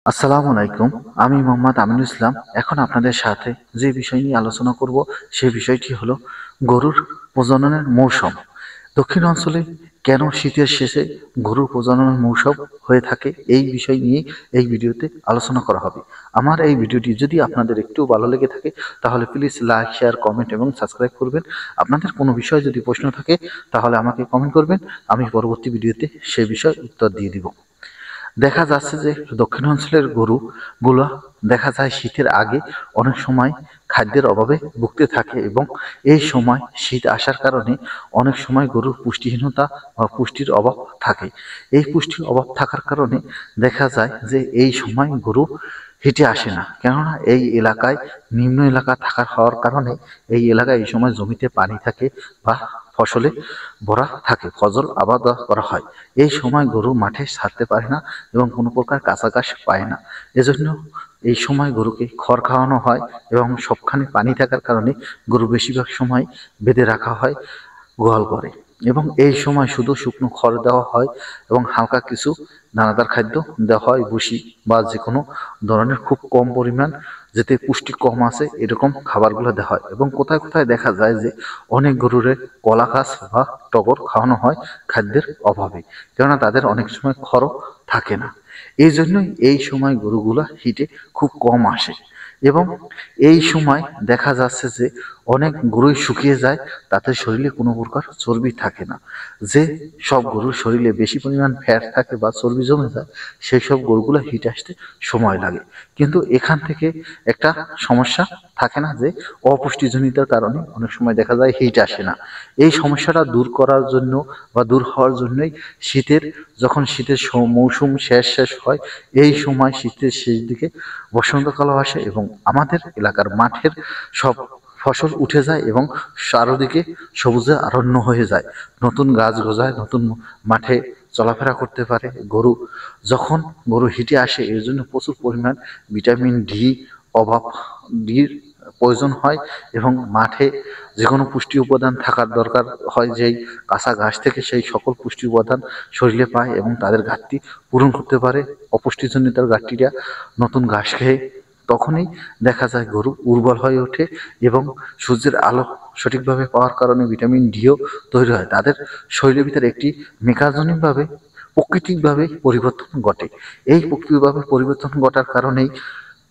আসসালামু আলাইকুম। আমি মোহাম্মদ আমিনুল ইসলাম। এখন আপনাদের সাথে যে বিষয় নিয়ে আলোচনা করব সেই বিষয়টি হলো গরুর প্রজননের মৌসুম। দক্ষিণ অঞ্চলে কেন শীতের শেষে গরুর প্রজননের মৌসুম হয়ে থাকে এই বিষয় নিয়ে এই ভিডিওতে আলোচনা করা হবে। আমার এই ভিডিওটি যদি আপনাদের একটু ভালো লেগে থাকে তাহলে প্লিজ লাইক, শেয়ার, কমেন্ট এবং সাবস্ক্রাইব করবেন। আপনাদের কোনো বিষয়ে যদি প্রশ্ন থাকে তাহলে আমাকে কমেন্ট করবেন। আমি পরবর্তী ভিডিওতে সেই বিষয়ে উত্তর দিয়ে দিব। দেখা যাচ্ছে যে দক্ষিণ অঞ্চলের গরুগুলো দেখা যায় শীতের আগে অনেক সময় খাদ্যের অভাবে ভুগতে থাকে এবং এই সময় শীত আসার কারণে অনেক সময় গরুর পুষ্টিহীনতা বা পুষ্টির অভাব থাকে। এই পুষ্টির অভাব থাকার কারণে দেখা যায় যে এই সময় গরু হেঁটে আসে না, কেননা এই এলাকায় নিম্ন এলাকা থাকার হওয়ার কারণে এই এলাকায় এই সময় জমিতে পানি থাকে বা ফসলে ভরা থাকে, ফসল আবাদ করা হয়। এই সময় গরু মাঠে ছাড়তে পারে না এবং কোনো প্রকার কাঁচা ঘাস পায় না। এজন্য এই সময় গরুকে খড় খাওয়ানো হয় এবং সবখানে পানি থাকার কারণে গরু বেশিরভাগ সময় বেঁধে রাখা হয় গোয়াল ঘরে। এবং এই সময় শুধু শুকনো খড় দেওয়া হয় এবং হালকা কিছু দানাদার খাদ্য দেওয়া হয়, ভুসি বা যে কোনো ধরনের খুব কম পরিমাণ, যেতে পুষ্টি কম আছে এরকম খাবারগুলো দেওয়া হয়। এবং কোথায় কোথায় দেখা যায় যে অনেক গরুরে কলা গাছ বা টগর খাওয়ানো হয় খাদ্যের অভাবে, কেননা তাদের অনেক সময় খড়ও থাকে না। এই জন্যই এই সময় গরুগুলা হিটে খুব কম আসে এবং এই সময় দেখা যাচ্ছে যে অনেক গরুই শুকিয়ে যায়, তাদের শরীরে কোনো প্রকার চর্বি থাকে না। যে সব গরুর শরীরে বেশি পরিমাণ ফ্যাট থাকে বা চর্বি জমে যায় সেই সব গরুগুলো হিট আসতে সময় লাগে। কিন্তু এখান থেকে একটা সমস্যা থাকে না যে অপুষ্টিজনিতার কারণে অনেক সময় দেখা যায় হিট আসে না। এই সমস্যাটা দূর করার জন্য বা দূর হওয়ার জন্যই যখন শীতের মৌসুম শেষ হয়, এই সময় শীতের শেষ দিকে বসন্তকালও আসে এবং আমাদের এলাকার মাঠের সব ফসল উঠে যায় এবং চারদিকে সবুজে আরণ্য হয়ে যায়, নতুন গাছ গজায়, নতুন মাঠে চলাফেরা করতে পারে গরু। যখন গরু হিটে আসে এর জন্য প্রচুর পরিমাণ ভিটামিন ডি অভাব ডির প্রয়োজন হয় এবং মাঠে যে কোনো পুষ্টি উপাদান থাকার দরকার হয়, যেই কাঁচা ঘাস থেকে সেই সকল পুষ্টি উপাদান শরীরে পায় এবং তাদের ঘাটতি পূরণ করতে পারে। অপুষ্টিজনিতার ঘাটতিটা নতুন ঘাস খেয়ে তখনই দেখা যায় গরু উর্বর হয়ে ওঠে এবং সূর্যের আলো সঠিকভাবে পাওয়ার কারণে ভিটামিন ডিও তৈরি হয়। তাদের শরীরের ভিতরে একটি মেকাজনিকভাবে প্রকৃতিকভাবে পরিবর্তন ঘটে। এই প্রকৃতিভাবে পরিবর্তন ঘটার কারণেই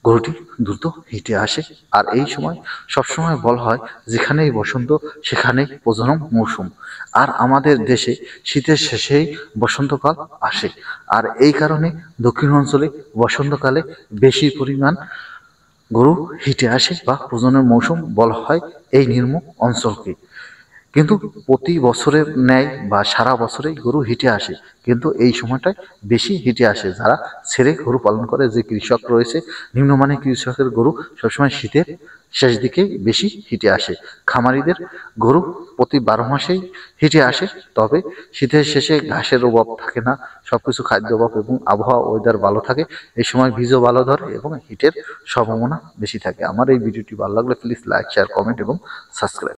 গরুটি দ্রুত হিটে আসে। আর এই সময় সবসময় বলা হয় যেখানেই বসন্ত সেখানেই প্রজনন মৌসুম। আর আমাদের দেশে শীতের শেষেই বসন্তকাল আসে। আর এই কারণে দক্ষিণ অঞ্চলে বসন্তকালে বেশি পরিমাণ গরু হিটে আসে বা প্রজননের মৌসুম বলা হয় এই নিম্ন অঞ্চলকে। কিন্তু প্রতি বছরের ন্যায় বা সারা বছরেই গরু হিটে আসে, কিন্তু এই সময়টায় বেশি হিটে আসে। যারা ছেড়ে গরু পালন করে, যে কৃষক রয়েছে, নিম্নমানের কৃষকের গরু সবসময় শীতের শেষ দিকে বেশি হিটে আসে। খামারিদের গরু প্রতি 12 মাসেই হিটে আসে, তবে শীতের শেষে ঘাসের অভাব থাকে না, সবকিছু খাদ্য অভাব এবং আবহাওয়া ওয়েদার ভালো থাকে, এই সময় বীজও ভালো ধরে এবং হিটের সম্ভাবনা বেশি থাকে। আমার এই ভিডিওটি ভালো লাগলে প্লিজ লাইক, শেয়ার, কমেন্ট এবং সাবস্ক্রাইব।